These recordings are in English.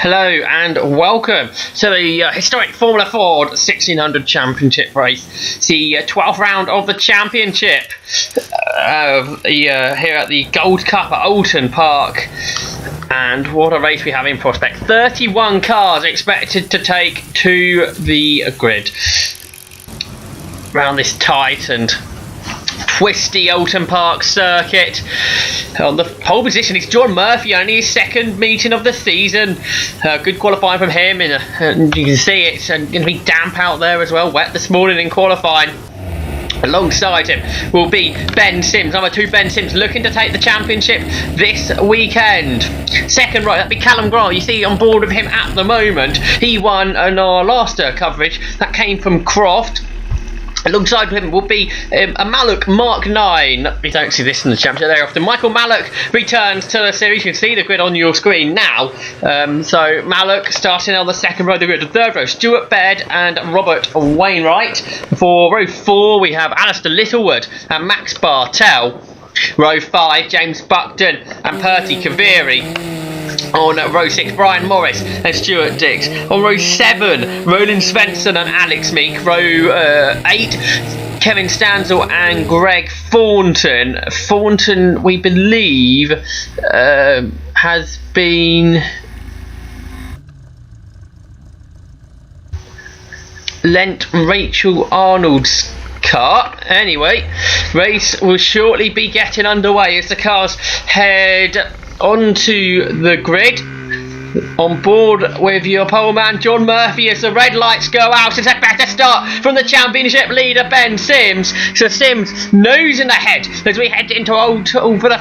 Hello and welcome to the historic Formula Ford 1600 Championship race. The 12th round of the championship here at the Gold Cup at Oulton Park. And what a race we have in prospect. 31 cars expected to take to the grid around this tight and twisty Oulton Park circuit. On the pole position is John Murphy, only his second meeting of the season. Good qualifying from him, and you can see it's going to be damp out there as well, wet this morning in qualifying. Alongside him will be Ben Sims, number 2 Ben Sims, looking to take the championship this weekend. Second right, that'd be Callum Grant. You see on board with him at the moment. He won in our last coverage. That came from Croft. Alongside him will be a Mallock Mark 9. We don't see this in the championship very often. Michael Mallock returns to the series. You can see the grid on your screen now. So Mallock starting on the second row of the grid. The third row, Stuart Baird and Robert Wainwright. For row 4, we have Alistair Littlewood and Max Bartell. Row 5, James Buckton and Perty Kaviri. On row 6, Brian Morris and Stuart Dix. On row 7, Roland Svensson and Alex Meek. Row 8, Kevin Stanzel and Greg Thornton. Thornton, we believe, has been lent Rachel Arnold's car. Anyway, race will shortly be getting underway as the cars head onto the grid. On board with your poleman John Murphy as the red lights go out. It's a better start from the championship leader Ben Sims. So Sims nose in the head as we head into Oulton for the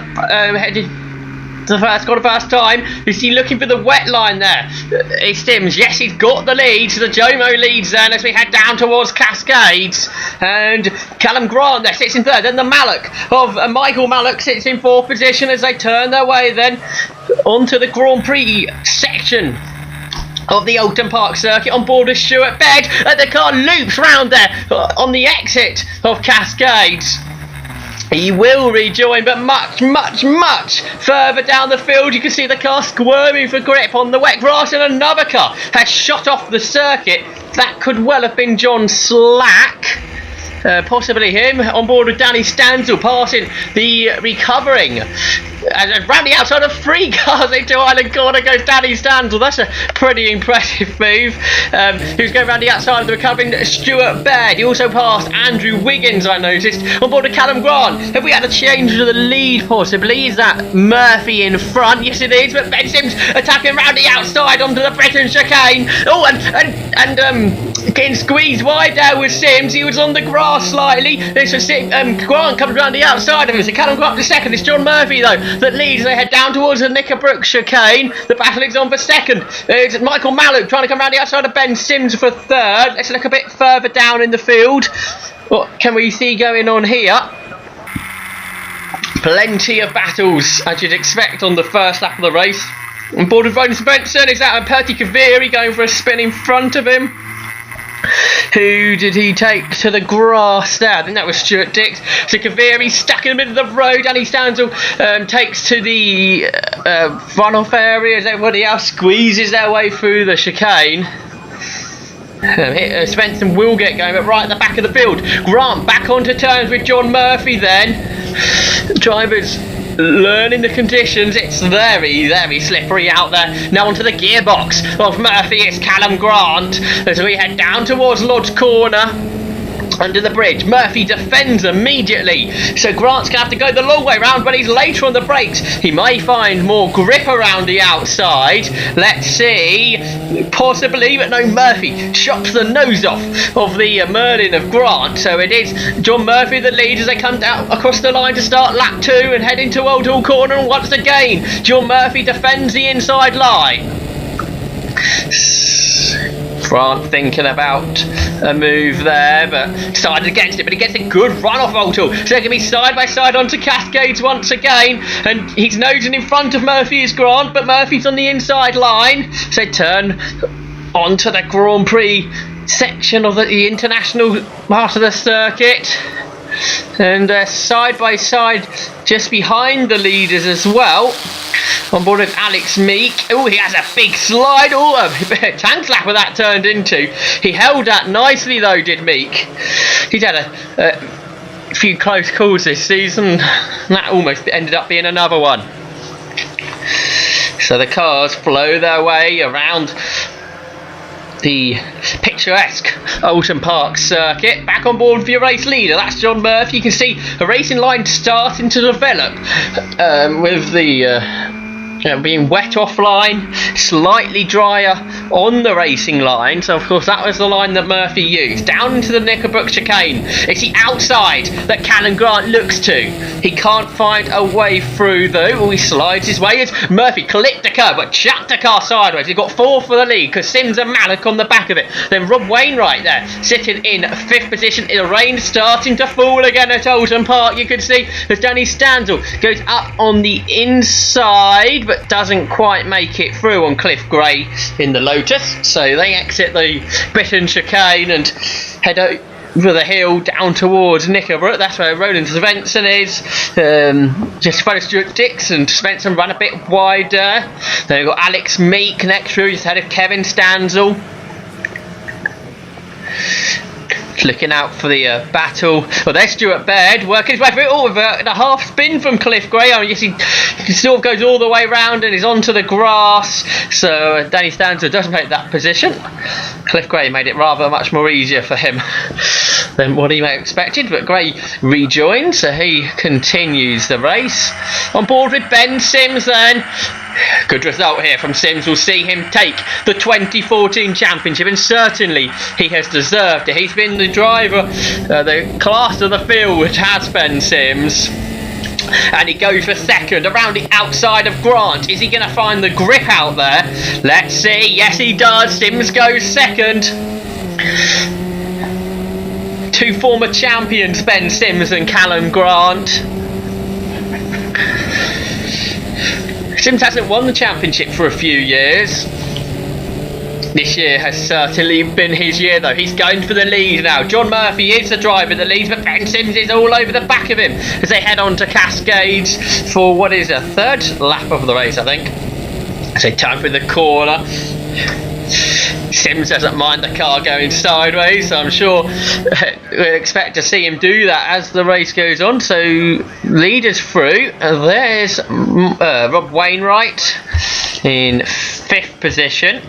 first time. Is he looking for the wet line there? It's Sims. Yes, he's got the lead. So the Jomo leads then as we head down towards Cascades. And Callum Grant there sits in third. Then the Mallock of Michael Mallock sits in fourth position as they turn their way then onto the Grand Prix section of the Oulton Park circuit. On board with Stuart Baird. The car loops round there on the exit of Cascades. He will rejoin, but much further down the field. You can see the car squirming for grip on the wet grass, and another car has shot off the circuit. That could well have been John Slack. Possibly him. On board with Danny Stanzel, passing the recovering. And round the outside of 3 cars into Island Corner goes Danny Stanzel. That's a pretty impressive move. Who's going round the outside of the recovering Stuart Baird. He also passed Andrew Wiggins, I noticed. On board with Callum Grant. Have we had a change to the lead possibly? Is that Murphy in front? Yes it is, but Ben Sims attacking round the outside onto the Britain chicane. Oh, and getting squeezed wide there with Sims. He was on the grass slightly. Grant comes round the outside of him. So Callum Grant the second. It's John Murphy though that leads. They head down towards the Knickerbrook chicane. The battle is on for second. It's Michael Mallock trying to come round the outside of Ben Sims for third. Let's look a bit further down in the field. What can we see going on here? Plenty of battles as you'd expect on the first lap of the race. On board with Roland Svensson is that Perty Kaviri going for a spin in front of him. Who did he take to the grass there? I think that was Stuart Dix. So Kaviri stuck in the middle of the road. Danny Stanzel takes to the runoff area as everybody else squeezes their way through the chicane. Svensson will get going, but right at the back of the field. Grant back onto terms with John Murphy then. Drivers learning the conditions. It's very slippery out there. Now onto the gearbox of Murphy. It's Callum Grant as we head down towards Lodge Corner under the bridge. Murphy defends immediately, so Grant's gonna have to go the long way round, but he's later on the brakes. He may find more grip around the outside. Let's see, possibly, but no, Murphy chops the nose off of the Merlin of Grant. So it is John Murphy that leads as they come down across the line to start lap 2 and head into Old Hall Corner. And once again John Murphy defends the inside line. Grant thinking about a move there, but decided against it. But he gets a good run off Oulton. So they're going to be side by side onto Cascades once again. And he's nosing in front of Murphy is Grant, but Murphy's on the inside line. So turn onto the Grand Prix section of the international part of the circuit. and side by side just behind the leaders as well. On board with Alex Meek. Oh, he has a big slide. Oh, a tank slapper that turned into. He held that nicely though, did Meek. He's had a few close calls this season. That almost ended up being another one. So the cars flow their way around the picturesque Oulton Park circuit. Back on board for your race leader, that's John Murphy. You can see a racing line starting to develop with the being wet offline, slightly drier on the racing line. So of course that was the line that Murphy used. Down into the Knickerbrook chicane. It's the outside that Callum Grant looks to. He can't find a way through though. Oh, he slides his way. It's Murphy clipped the curb but chucked the car sideways. He's got 4 for the lead because Sims and Malik on the back of it. Then Rob Wainwright there sitting in 5th position. The rain starting to fall again at Oulton Park. You can see as Danny Stanzel goes up on the inside but doesn't quite make it through on Cliff Gray in the Lotus. So they exit the Britain chicane and head over the hill down towards Knickerbrook. That's where Roland Svensson is. Just followed Stuart Dixon. Svensson run a bit wider. Then we've got Alex Meek next through, just ahead of Kevin Stanzel. Looking out for the battle. Well, there's Stuart Baird working his way through. Oh, with a half spin from Cliff Gray. I mean, yes, he sort of goes all the way round and is onto the grass. So Danny Stanzel doesn't take that position. Cliff Gray made it rather much more easier for him than what he may have expected. But Gray rejoins, so he continues the race. On board with Ben Sims then. Good result here from Sims will see him take the 2014 championship, and certainly he has deserved it. He's been the driver, the class of the field has Ben Sims. And he goes for second around the outside of Grant. Is he going to find the grip out there? Let's see. Yes, he does. Sims goes second. 2 former champions, Ben Sims and Callum Grant. Sims hasn't won the championship for a few years. This year has certainly been his year though. He's going for the lead now. John Murphy is the driver that leads, but Ben Sims is all over the back of him as they head on to Cascades for what is a 3rd lap of the race, I think. So time for the corner. Sims doesn't mind the car going sideways, so I'm sure we'll expect to see him do that as the race goes on. So leaders through. There's Rob Wainwright in 5th position.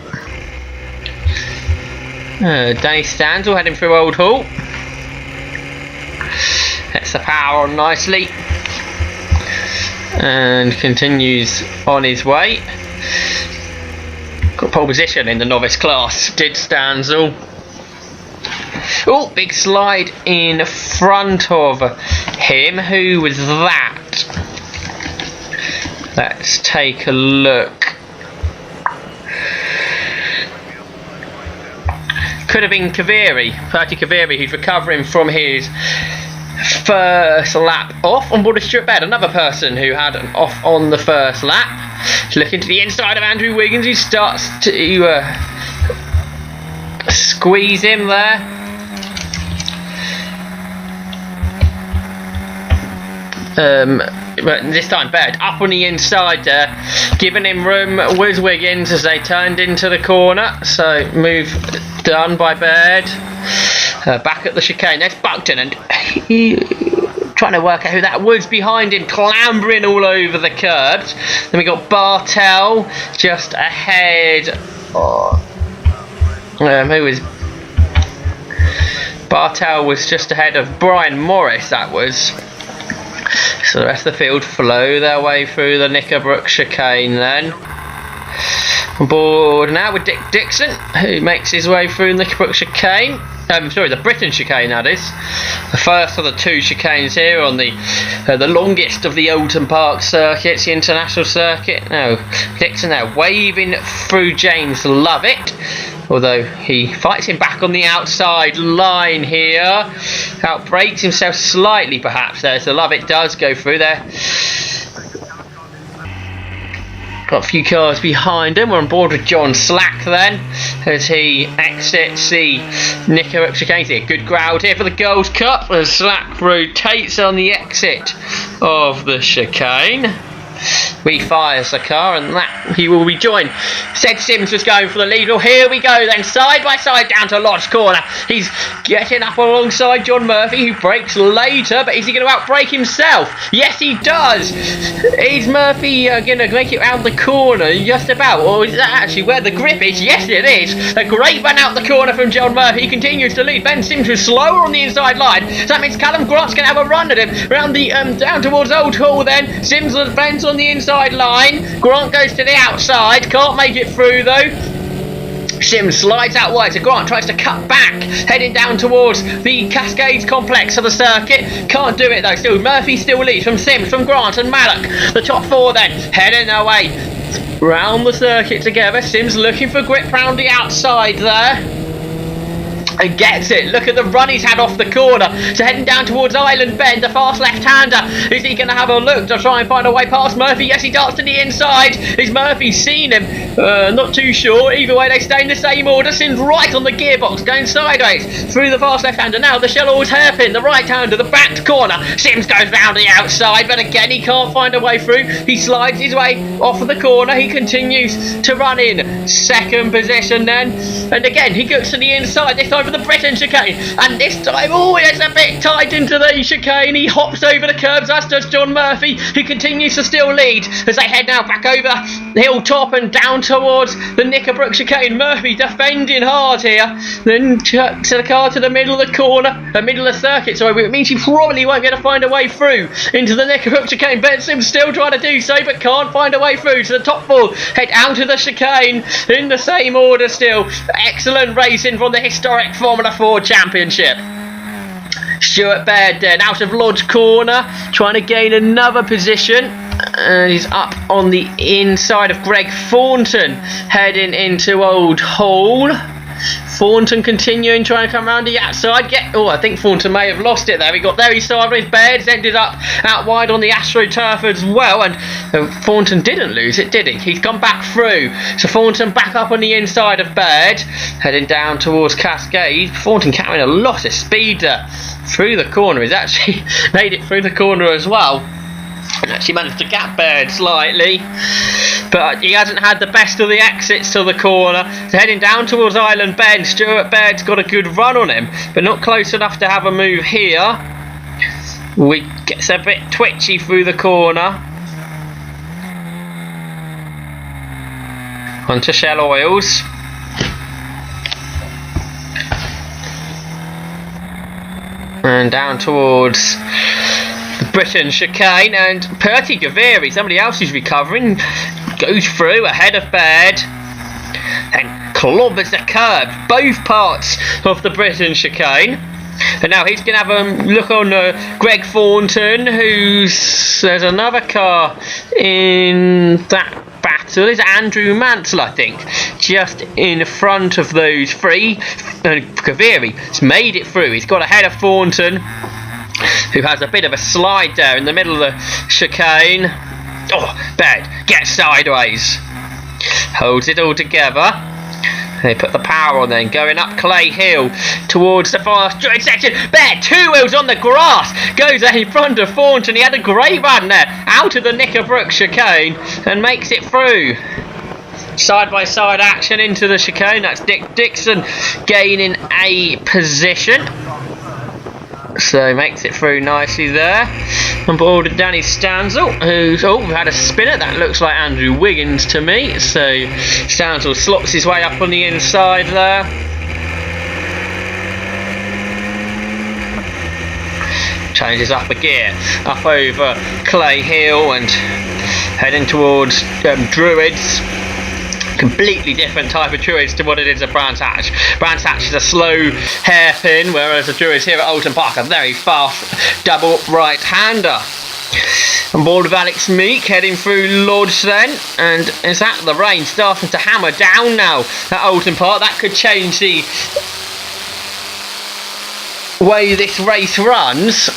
Danny Stanzel heading through Old Hall. Gets the power on nicely and continues on his way. Got pole position in the novice class, did Stanzel. Oh, big slide in front of him. Who was that? Let's take a look. Could have been Kaviri, Perty Kaviri, who's recovering from his first lap off. On board of Stuart Baird, another person who had an off on the first lap. Looking to the inside of Andrew Wiggins, who starts to squeeze him there. But this time Baird up on the inside there, giving him room was Wiggins as they turned into the corner. So move done by Baird. Back at the chicane, there's Buckton, and he trying to work out who that was behind him, clambering all over the curbs. Then we got Bartel just ahead. Who was Bartel was just ahead of Brian Morris, that was. So the rest of the field flow their way through the Knickerbrook chicane then. On board now with Dick Dixon, who makes his way through the Knickerbrook chicane. The Britain chicane, that is. The first of the 2 chicanes here on the longest of the Oulton Park circuits, the international circuit. Now, Dixon there waving through James Lovett, although he fights him back on the outside line here. Outbrakes himself slightly perhaps there, so Lovett does go through there. Got a few cars behind him. We're on board with John Slack then, as he exits the Knickerbock chicane. A good crowd here for the Girls' Cup as Slack rotates on the exit of the chicane. Refires the car, and that he will rejoin. Said Sims was going for the lead. Well, here we go then, side by side down to Lodge Corner. He's getting up alongside John Murphy, who brakes later, but is he going to outbrake himself? Yes, he does. Is Murphy going to make it round the corner just about, or is that actually where the grip is? Yes, it is. A great run out the corner from John Murphy. He continues to lead. Ben Sims was slower on the inside line, so that means Callum Grant's going to have a run at him round the down towards Old Hall. Then Sims and Ben's on the inside line. Grant goes to the outside, can't make it through though. Sims slides out wide, so Grant tries to cut back, heading down towards the Cascades complex of the circuit. Can't do it though. Still, Murphy still leads from Sims, from Grant and Mallock. The top four then heading their way round the circuit together. Sims looking for grip round the outside there. And gets it. Look at the run he's had off the corner. So heading down towards Island Bend, the fast left-hander. Is he going to have a look to try and find a way past Murphy? Yes, he darts to the inside. Is Murphy seen him? Not too sure. Either way, they stay in the same order. Sims right on the gearbox, going sideways through the fast left-hander. Now the Shellall's hairpin, the right-hander, the backed corner. Sims goes round the outside, but again he can't find a way through. He slides his way off of the corner. He continues to run in second position then. And again, he goes to the inside, this time for the Britain chicane, and this time, oh, it's a bit tight into the chicane. He hops over the curbs, as does John Murphy, who continues to still lead as they head now back over hilltop and down towards the Knickerbock chicane. Murphy defending hard here, then to the car to the middle of the corner, the middle of the circuit, sorry, it means he probably won't be able to find a way through into the Knickerbock chicane. Ben Sims still trying to do so, but can't find a way through. So the top four head out of the chicane in the same order still. Excellent racing from the historic Formula 4 Championship. Stuart Baird then out of Lodge Corner, trying to gain another position. And he's up on the inside of Greg Thornton, heading into Old Hall. Thornton continuing, trying to come around the outside. I think Thornton may have lost it there. He got very sideways. Baird's ended up out wide on the AstroTurf as well. And Thornton didn't lose it, did he? He's gone back through. So Thornton back up on the inside of Baird, heading down towards Cascade. Thornton carrying a lot of speed through the corner. He's actually made it through the corner as well. And actually managed to gap Baird slightly, but he hasn't had the best of the exits to the corner. So heading down towards Island Bend, Stuart Baird's got a good run on him, but not close enough to have a move here. We gets a bit twitchy through the corner. Onto Shell Oils. And down towards the Britain chicane, and Perty Gaviri, somebody else who's recovering, goes through ahead of Baird and clobbers the curb, both parts of the Britain chicane. And now he's going to have a look on Greg Thornton, there's another car in that battle. Is Andrew Mansell, I think, just in front of those three. And Gaviri has made it through. He's got ahead of Thornton, who has a bit of a slide there in the middle of the chicane. Oh, Baird gets sideways, holds it all together. They put the power on then, going up Clay Hill towards the fast joint section. Baird, two wheels on the grass, goes in front of Thornton. He had a great run there, out of the Knickerbock chicane, and makes it through. Side by side action into the chicane. That's Dick Dixon gaining a position. So makes it through nicely there. On board with Danny Stanzel, who's had a spinner. That looks like Andrew Wiggins to me. So Stanzel slots his way up on the inside there. Changes up a gear, up over Clay Hill and heading towards Druids. Completely different type of Druids to what it is at Brands Hatch. Brands Hatch is a slow hairpin, whereas the Druids here at Oulton Park are very fast double right-hander. On board with Alex Meek, heading through Lodge then, and is that the rain starting to hammer down now at Oulton Park? That could change the way this race runs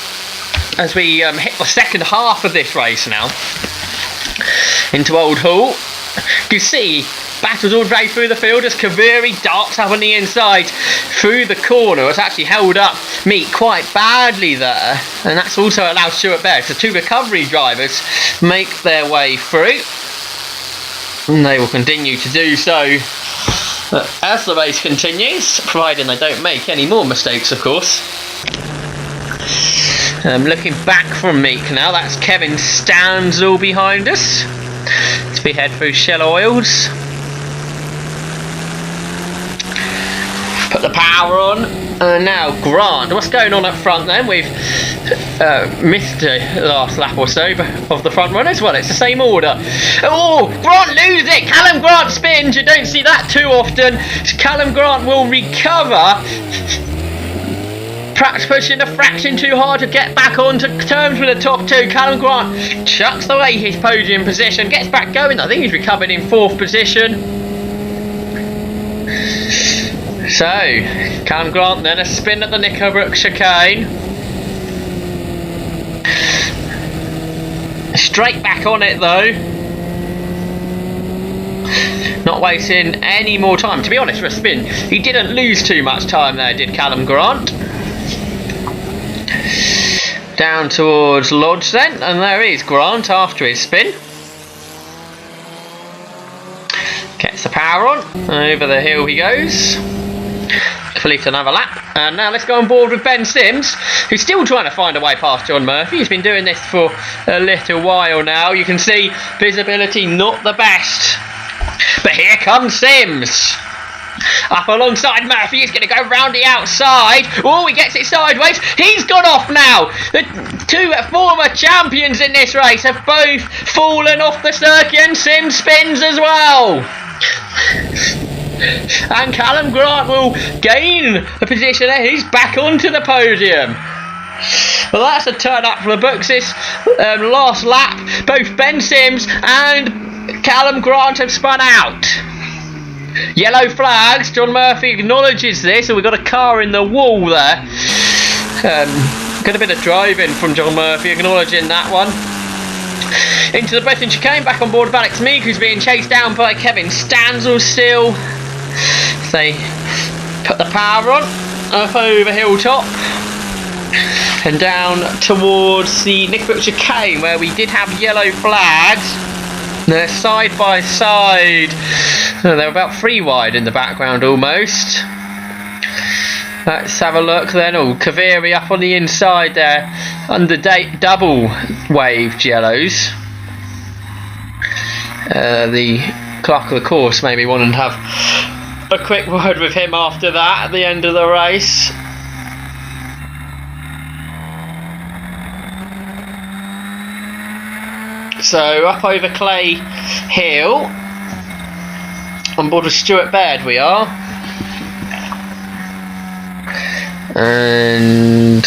as we hit the second half of this race now into Old Hall. You see, battles all the way through the field as Kaviri darts up on the inside through the corner. It's actually held up Meek quite badly there, and that's also allowed Stuart Baird. So 2 recovery drivers make their way through, and they will continue to do so as the race continues, providing they don't make any more mistakes, of course. Looking back from Meek now, that's Kevin Stanzel behind us. As we head through Shell Oils. Put the power on. Now Grant. What's going on up front then? We've missed the last lap or so of the front runners. Well, it's the same order. Oh, Grant loses it. Callum Grant spins. You don't see that too often. Callum Grant will recover. Perhaps pushing a fraction too hard to get back onto terms with the top 2. Callum Grant chucks away his podium position, gets back going. I think he's recovered in 4th position. So, Callum Grant then a spin at the Nickelbrook chicane. Straight back on it though. Not wasting any more time. To be honest, for a spin, he didn't lose too much time there, did Callum Grant. Down towards Lodge then, and there is Grant after his spin. Gets the power on, over the hill he goes. Complete another lap, and now let's go on board with Ben Sims, who's still trying to find a way past John Murphy. He's been doing this for a little while now. You can see visibility not the best, but here comes Sims. Up alongside Murphy, he's going to go round the outside. Oh, he gets it sideways. He's gone off now. The 2 former champions in this race have both fallen off the circuit, and Sims spins as well. And Callum Grant will gain a position there. He's back onto the podium. Well, that's a turn up from the books. This last lap, both Ben Sims and Callum Grant have spun out. Yellow flags. John Murphy acknowledges this, and we've got a car in the wall there. Got a bit of driving from John Murphy acknowledging that one. Into the Breton chicane, back on board of Alex Meek, who's being chased down by Kevin Stanzel still. They put the power on, up over Hilltop, and down towards the Nickelbrook chicane, where we did have yellow flags. They're side by side. They're about 3 wide in the background almost. Let's have a look then. Oh, Kaviri up on the inside there under double waved yellows. The clerk of the course maybe wanted to have a quick word with him after that at the end of the race. So up over Clay Hill, on board with Stuart Baird we are, and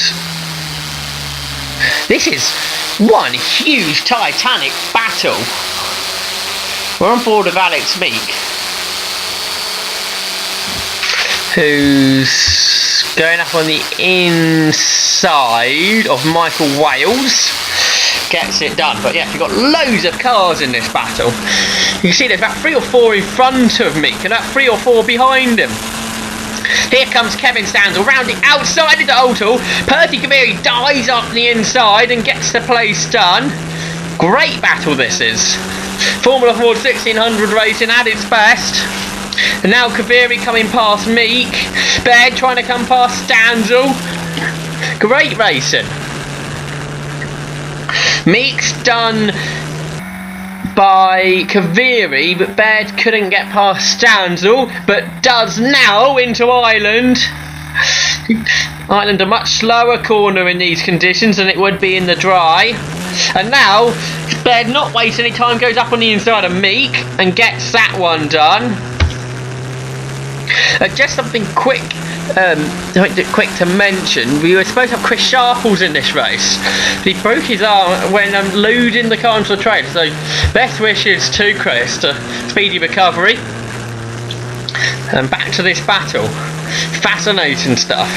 this is one huge titanic battle. We're on board with Alex Meek, who's going up on the inside of Michael Wales. Gets it done, but yeah, you've got loads of cars in this battle. You can see there's about 3 or 4 in front of Meek and about 3 or 4 behind him. Here comes Kevin Stanzel round the outside of the Oulton. Percy Kaviri dives up the inside and gets the place done. Great battle this is. Formula Ford 1600 racing at its best. And now Kaviri coming past Meek. Baird trying to come past Stanzel. Great racing. Meek's done by Kaviri, but Baird couldn't get past Stanzel, but does now into Island. Island a much slower corner in these conditions than it would be in the dry. And now, Baird not wasting any time, goes up on the inside of Meek and gets that one done. Just something quick to mention, we were supposed to have Chris Sharples in this race. He broke his arm when loading the car onto the trailer, so best wishes to Chris, to speedy recovery. And back to this battle. Fascinating stuff.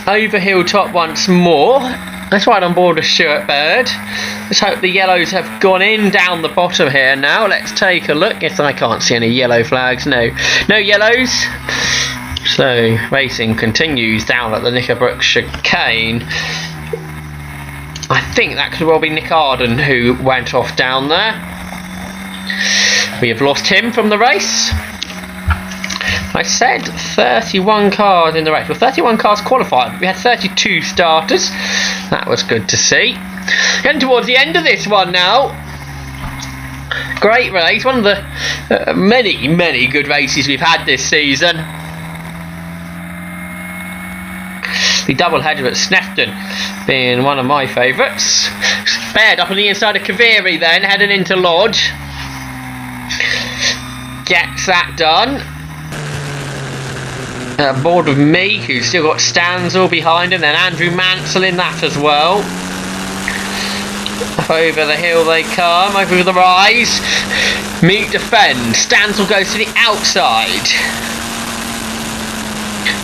Over Hilltop once more. Let's ride on board with Stuart Baird. Let's hope the yellows have gone in down the bottom here now. Let's take a look. Yes, I can't see any yellow flags. No yellows. So racing continues down at the Knickerbrook chicane. I think that could well be Nick Arden who went off down there. We have lost him from the race. I said 31 cars in the race. Well, 31 cars qualified. We had 32 starters. That was good to see. Getting towards the end of this one now. Great race. One of the many good races we've had this season. The double header at Snefton being one of my favourites. Spared up on the inside of Kaviri then, heading into Lodge. Gets that done. Board with me, who's still got Stanzel behind him, then Andrew Mansell in that as well. Up over the hill they come, over the rise. Meet defend. Stanzel goes to the outside.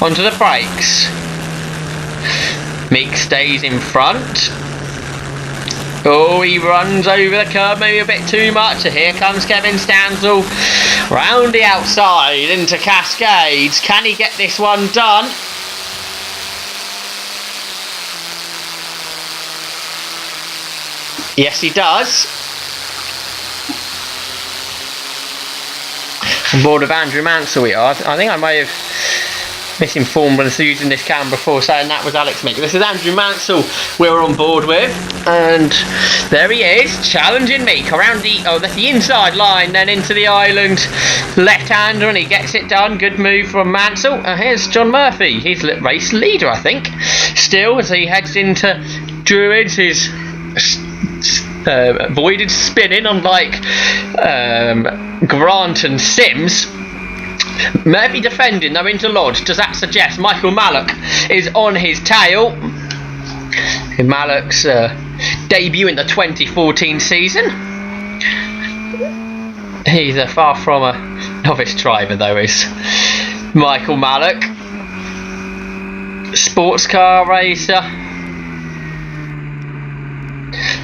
Onto the brakes. Meek stays in front. Oh, he runs over the curb maybe a bit too much. Here comes Kevin Stanzel. Round the outside into Cascades. Can he get this one done? Yes, he does. On board with Andrew Mansell we are. I think I may have misinformed when I was using this cam before, saying that was Alex Meek. This is Andrew Mansell we're on board with, and there he is, challenging Meek around that's the inside line, then into the island left-hander, and he gets it done. Good move from Mansell. Here's John Murphy, he's race leader I think still, as he heads into Druids. His avoided spinning, unlike Grant and Sims. Murphy defending though into Lodge. Does that suggest Michael Mallock is on his tail? In Mallock's debut in the 2014 season. He's far from a novice driver though, is Michael Mallock. Sports car racer.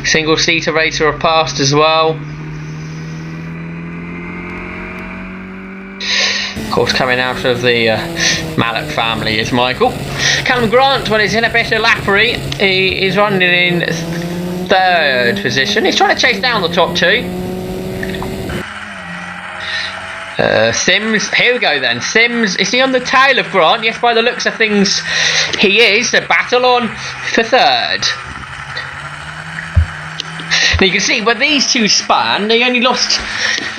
Single seater racer of past as well. Of course, coming out of the Mallock family is Michael. Callum Grant, well, he's in a bit of lappery. He is running in 3rd position. He's trying to chase down the top 2. Sims, here we go then. Sims, is he on the tail of Grant? Yes, by the looks of things, he is. A battle on for 3rd. Now you can see where these two span, they only lost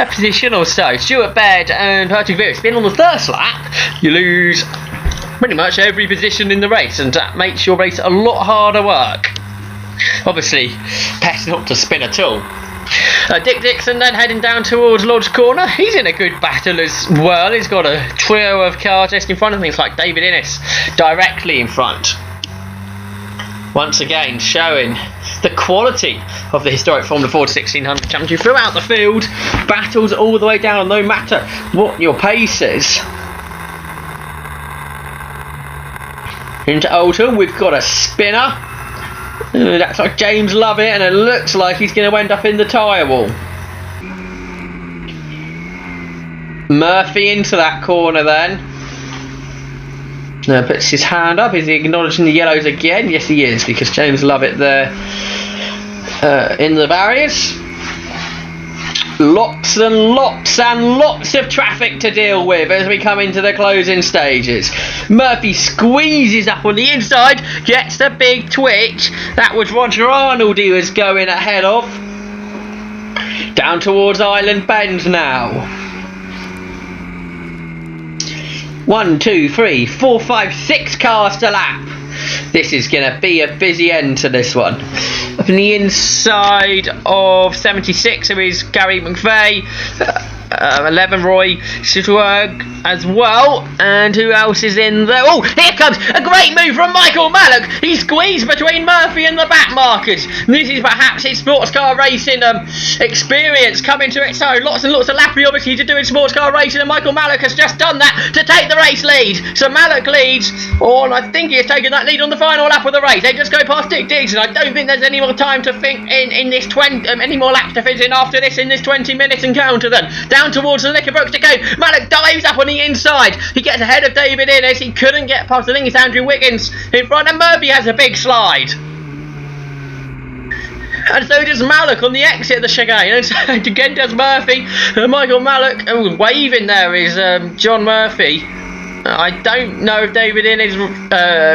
a position or so. Stuart Baird and Perseverance been on the first lap. You lose pretty much every position in the race, and that makes your race a lot harder work. Obviously, best not to spin at all. Dick Dixon then heading down towards Lodge Corner. He's in a good battle as well. He's got a trio of cars just in front of him, like David Innes directly in front. Once again showing the quality of the historic Formula Ford 1600 Championship throughout the field. Battles all the way down, no matter what your pace is. Into Oulton, we've got a spinner. That's like James Lovett, and it looks like he's going to end up in the tyre wall. Murphy into that corner then. Puts his hand up. Is he acknowledging the yellows again? Yes, he is, because James Lovett there in the barriers. Lots and lots and lots of traffic to deal with as we come into the closing stages. Murphy squeezes up on the inside, gets the big twitch. That was Roger Arnold he was going ahead of. Down towards Island Bend now. 1, 2, 3, 4, 5, 6 cars to lap. This is going to be a busy end to this one. Up on the inside of 76 there is Gary McVeigh. 11 Roy Schwarg as well. And who else is in there? Oh, here comes a great move from Michael Mallock. He squeezed between Murphy and the back markers. This is perhaps his sports car racing experience coming to its own. Lots and lots of lapping obviously to do in sports car racing, and Michael Mallock has just done that to take the race lead. So Mallock leads on, I think he has taken that lead on the final lap of the race. They just go past Dick Diggs, and I don't think there's any more time to think in this 20, any more laps to finish in after this in this 20 minute encounter then. Down towards the Knickerbocker chicane, Mallock dives up on the inside. He gets ahead of David Innes. He couldn't get past, I think it's Andrew Wiggins in front, and Murphy has a big slide. And so does Mallock on the exit of the chicane, and so again does Murphy. Michael Mallock, waving there is John Murphy. I don't know if David Innes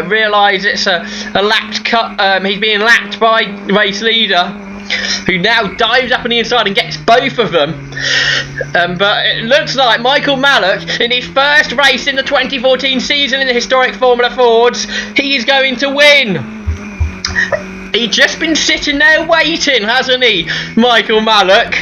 realised it's a lapped cut. He's being lapped by race leader, who now dives up on the inside and gets both of them. But it looks like Michael Mallock, in his first race in the 2014 season in the historic Formula Fords, he is going to win. He's just been sitting there waiting, hasn't he, Michael Mallock?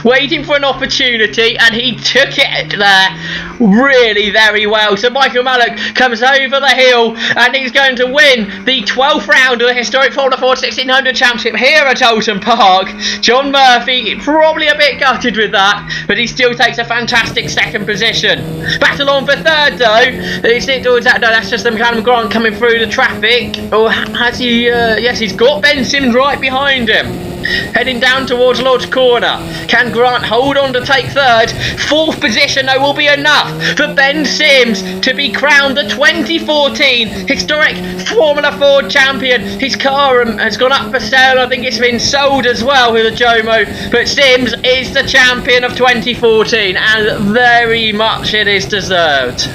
Waiting for an opportunity, and he took it there really very well. So Michael Mallock comes over the hill, and he's going to win the 12th round of the historic Formula Ford 1600 Championship here at Oulton Park. John Murphy probably a bit gutted with that, but he still takes a fantastic second position. Battle on for third though. That's just Callum Grant coming through the traffic. Or has he? Yes, he's got Ben Sims right behind him. Heading down towards Lodge Corner. Can Grant hold on to take third? Fourth position though will be enough for Ben Sims to be crowned the 2014 historic Formula Ford champion. His car has gone up for sale. I think it's been sold as well with a Jomo. But Sims is the champion of 2014, and very much it is deserved.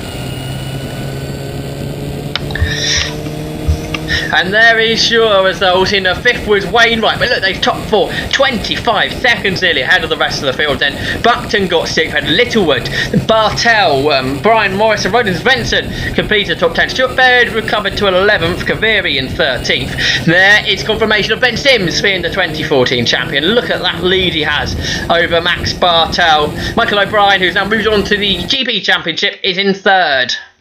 And there is sure as though in the fifth was Wainwright. But look, they've top four, 25 seconds nearly ahead of the rest of the field then. Buckton got sixth, had Littlewood, Bartel, Brian Morris and Roden Svensson completed top 10. Stuart Baird recovered to 11th, Kaviri in 13th. There is confirmation of Ben Sims being the 2014 champion. Look at that lead he has over Max Bartel. Michael O'Brien, who's now moved on to the GP Championship, is in third.